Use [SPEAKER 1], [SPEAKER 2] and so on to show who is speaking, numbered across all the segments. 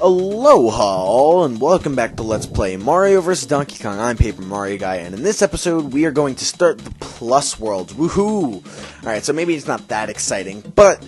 [SPEAKER 1] Aloha all, and welcome back to Let's Play Mario vs. Donkey Kong. I'm Paper Mario Guy, and in this episode, we are going to start the Plus Worlds. Woohoo! Alright, so maybe it's not that exciting, but,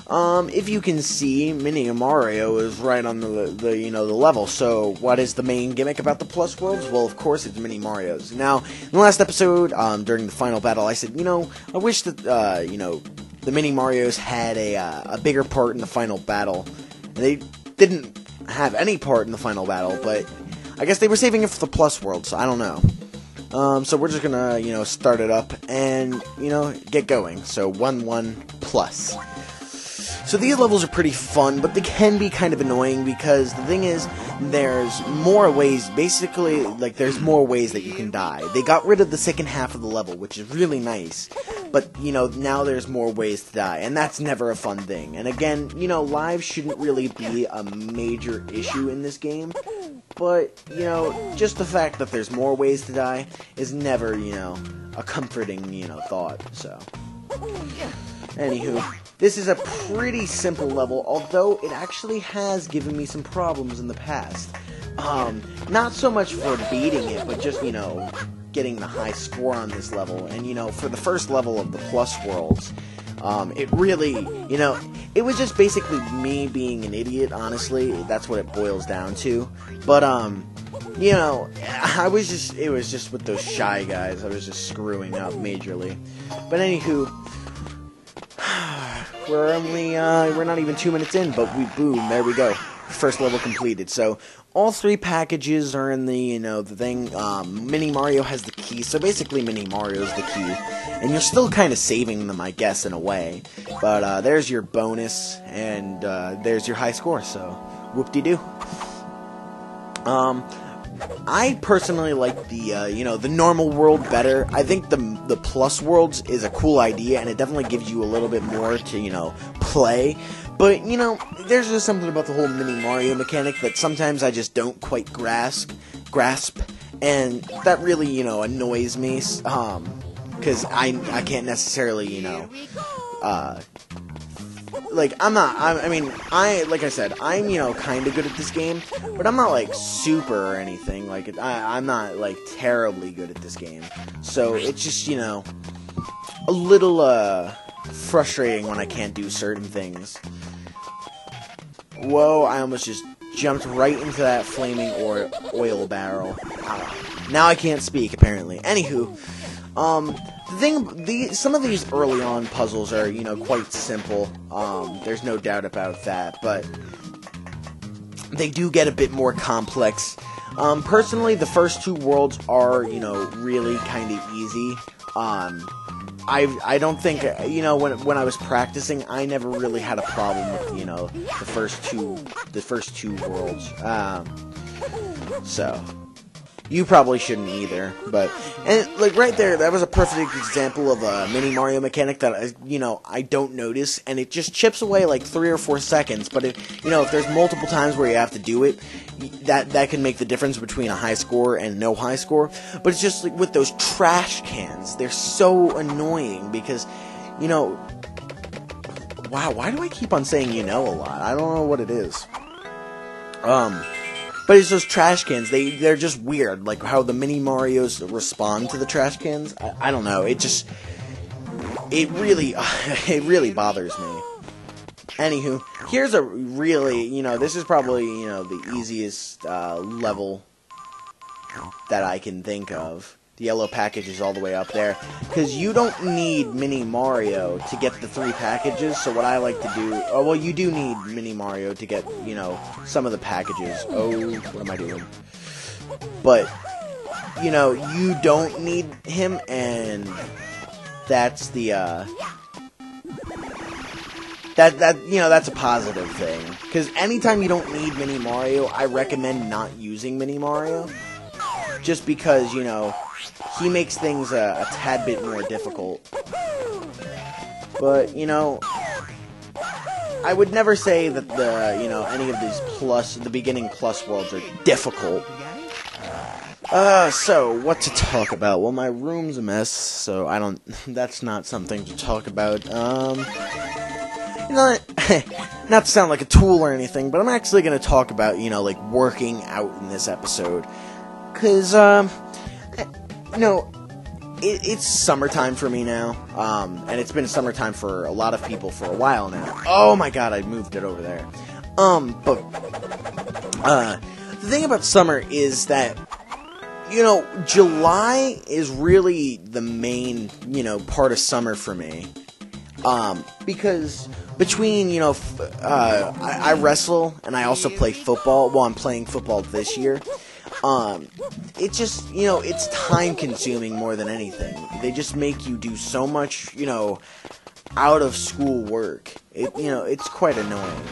[SPEAKER 1] if you can see, Mini Mario is right on the level. So, what is the main gimmick about the Plus Worlds? Well, of course, it's Mini Mario's. Now, in the last episode, during the final battle, I said, I wish that, the Mini Marios had a bigger part in the final battle. And they didn't have any part in the final battle, but I guess they were saving it for the Plus World, so I don't know. So we're just gonna, start it up and, get going. So 1-1 plus. So these levels are pretty fun, but they can be kind of annoying because the thing is, there's more ways, basically, there's more ways that you can die. They got rid of the second half of the level, which is really nice, but, now there's more ways to die, and that's never a fun thing. And again, lives shouldn't really be a major issue in this game, but, just the fact that there's more ways to die is never, a comforting, thought, so. Anywho, this is a pretty simple level, although it actually has given me some problems in the past. Not so much for beating it, but just, getting the high score on this level. And, for the first level of the Plus Worlds, it really, it was just basically me being an idiot, honestly. That's what it boils down to. But, it was just with those shy guys, I was just screwing up majorly. But anywho, we're not even 2 minutes in, but boom, there we go. First level completed. So, all three packages are in the, the thing. Mini Mario has the key, so basically Mini Mario's the key. And you're still kind of saving them, I guess, in a way. But, there's your bonus, and, there's your high score, so, whoop-de-doo. I personally like the normal world better. I think the Plus Worlds is a cool idea, and it definitely gives you a little bit more to, play. But, there's just something about the whole Mini Mario mechanic that sometimes I just don't quite grasp, and that really, annoys me, because I can't necessarily, like I said, I'm, kind of good at this game, but I'm not, super or anything. I'm not, terribly good at this game. So, it's just, a little, frustrating when I can't do certain things. Whoa, I almost just jumped right into that flaming oil barrel. Now I can't speak, apparently. Anywho, some of these early on puzzles are, quite simple. There's no doubt about that, but they do get a bit more complex. Personally, the first two worlds are, really kind of easy. I don't think, when I was practicing, I never really had a problem with, the first two worlds. So, you probably shouldn't either, but, and, right there, that was a perfect example of a Mini Mario mechanic that, I don't notice, and it just chips away, 3 or 4 seconds, but if there's multiple times where you have to do it, that can make the difference between a high score and no high score. But it's just with those trash cans, they're so annoying because, wow, why do I keep on saying a lot? I don't know what it is. But it's those trash cans, they're just weird, how the Mini Marios respond to the trash cans. I don't know, it really bothers me. Anywho, here's a really, this is probably, the easiest level that I can think of. The yellow package is all the way up there. Because you don't need Mini Mario to get the 3 packages, so what I like to do... Oh, well, you do need Mini Mario to get, some of the packages. Oh, what am I doing? But, you don't need him, and that's the, that's a positive thing. Because anytime you don't need Mini Mario, I recommend not using Mini Mario. Just because, he makes things a tad bit more difficult. But, I would never say that any of these the beginning Plus Worlds are difficult. So, what to talk about? Well, my room's a mess, so that's not something to talk about. You know what? not to sound like a tool or anything, but I'm actually going to talk about, you know, like, working out in this episode. Because, you know, it's summertime for me now, and it's been summertime for a lot of people for a while now. Oh my god, I moved it over there. But the thing about summer is that, you know, July is really the main, you know, part of summer for me. Because between, you know, I wrestle and I also play football. Well, I'm playing football this year. It just, you know, it's time consuming more than anything. They just make you do so much, you know, out of school work. You know, it's quite annoying,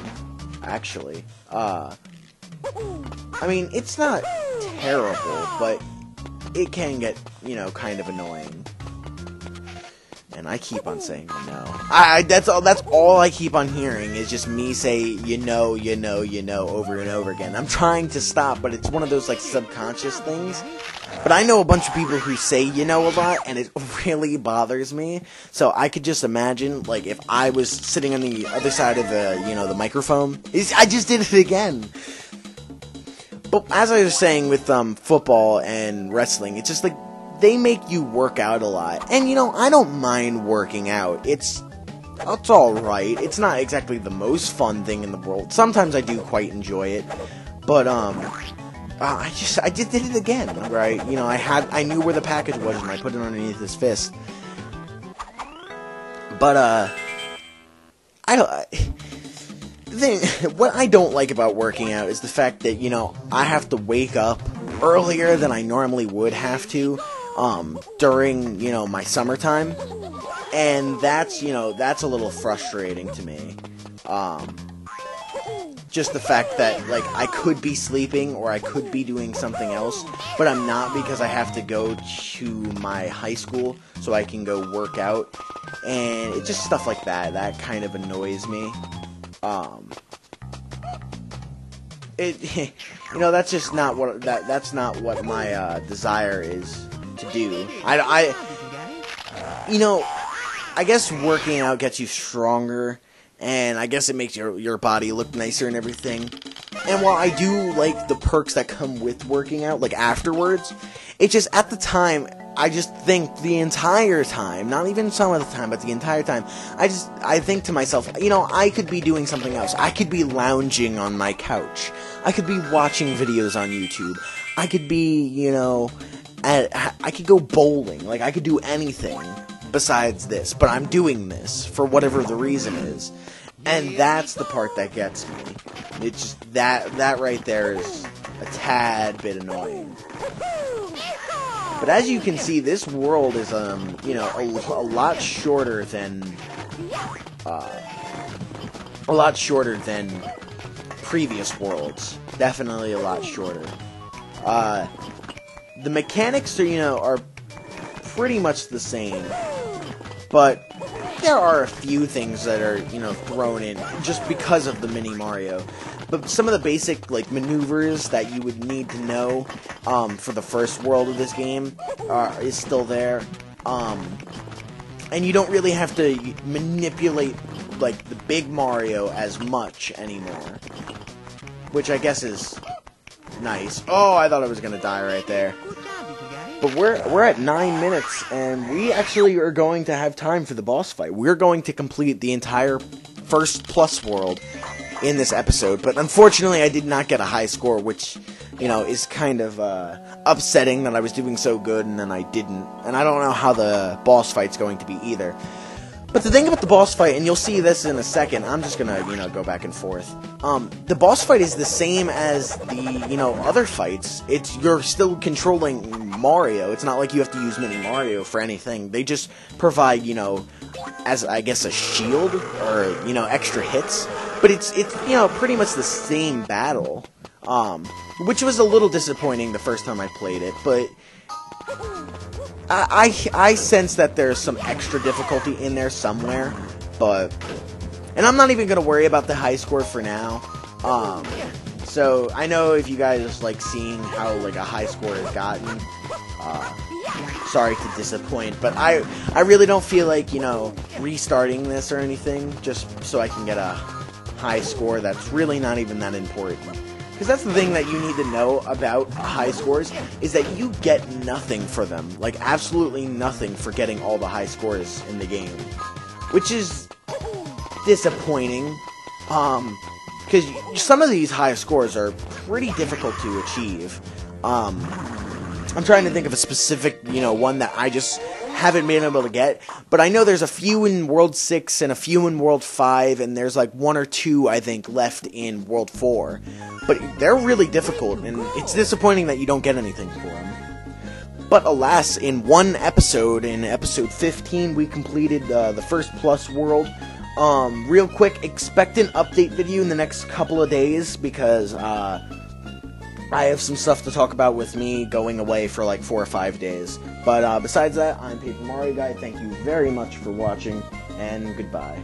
[SPEAKER 1] actually. I mean, it's not terrible, but it can get, you know, kind of annoying. And I keep on saying, you know. That's all I keep on hearing is just me say, you know, over and over again. I'm trying to stop, but it's one of those, like, subconscious things. But I know a bunch of people who say, you know, a lot, and it really bothers me. So I could just imagine, like, if I was sitting on the other side of the, you know, the microphone. I just did it again. But as I was saying with, football and wrestling, it's just, like, they make you work out a lot. And, you know, I don't mind working out. It's alright. It's not exactly the most fun thing in the world. Sometimes I do quite enjoy it. But, I just did it again, right? You know, I knew where the package was and I put it underneath his fist. But, what I don't like about working out is the fact that, you know, I have to wake up earlier than I normally would have to, during, you know, my summertime, and that's, you know, that's a little frustrating to me. Just the fact that, like, I could be sleeping or I could be doing something else, but I'm not because I have to go to my high school so I can go work out, and it's just stuff like that kind of annoys me. You know, that's just not what that's not what my desire is to do. You know, I guess working out gets you stronger, and I guess it makes your body look nicer and everything. And while I do like the perks that come with working out, like afterwards, it's just at the time, I just think the entire time, not even some of the time, but the entire time, I think to myself, you know, I could be doing something else. I could be lounging on my couch. I could be watching videos on YouTube. I could be, you know, I could go bowling. Like, I could do anything besides this, but I'm doing this for whatever the reason is. And that's the part that gets me. It's just that right there is a tad bit annoying. But as you can see, this world is, you know, a lot shorter than previous worlds. Definitely a lot shorter. The mechanics are, you know, are pretty much the same, but there are a few things that are, you know, thrown in just because of the Mini Mario. But some of the basic, like, maneuvers that you would need to know for the first world of this game is still there. And you don't really have to manipulate, like, the big Mario as much anymore. Which I guess is nice. Oh, I thought I was going to die right there. But we're at 9 minutes, and we actually are going to have time for the boss fight. We're going to complete the entire first plus world in this episode, but unfortunately I did not get a high score, which, you know, is kind of upsetting that I was doing so good and then I didn't. And I don't know how the boss fight's going to be either. But the thing about the boss fight, and you'll see this in a second, I'm just gonna, you know, go back and forth. The boss fight is the same as the, you know, other fights. You're still controlling Mario. It's not like you have to use Mini Mario for anything. They just provide, you know, as, I guess, a shield, or, you know, extra hits. But it's you know, pretty much the same battle. Which was a little disappointing the first time I played it, but I sense that there's some extra difficulty in there somewhere, but, and I'm not even going to worry about the high score for now. So I know if you guys like seeing how, like, a high score is gotten, sorry to disappoint, but I really don't feel like, you know, restarting this or anything, just so I can get a high score that's really not even that important. Because that's the thing that you need to know about high scores, is that you get nothing for them. Like, absolutely nothing for getting all the high scores in the game. Which is disappointing. Because some of these high scores are pretty difficult to achieve. I'm trying to think of a specific, one that I just haven't been able to get, but I know there's a few in World 6 and a few in World 5, and there's like 1 or 2, I think, left in World 4. But they're really difficult, and it's disappointing that you don't get anything for them. But alas, in one episode, in episode 15, we completed the first Plus World. Real quick, expect an update video in the next couple of days, because I have some stuff to talk about with me going away for like 4 or 5 days. But besides that, I'm Paper Mario Guy. Thank you very much for watching, and goodbye.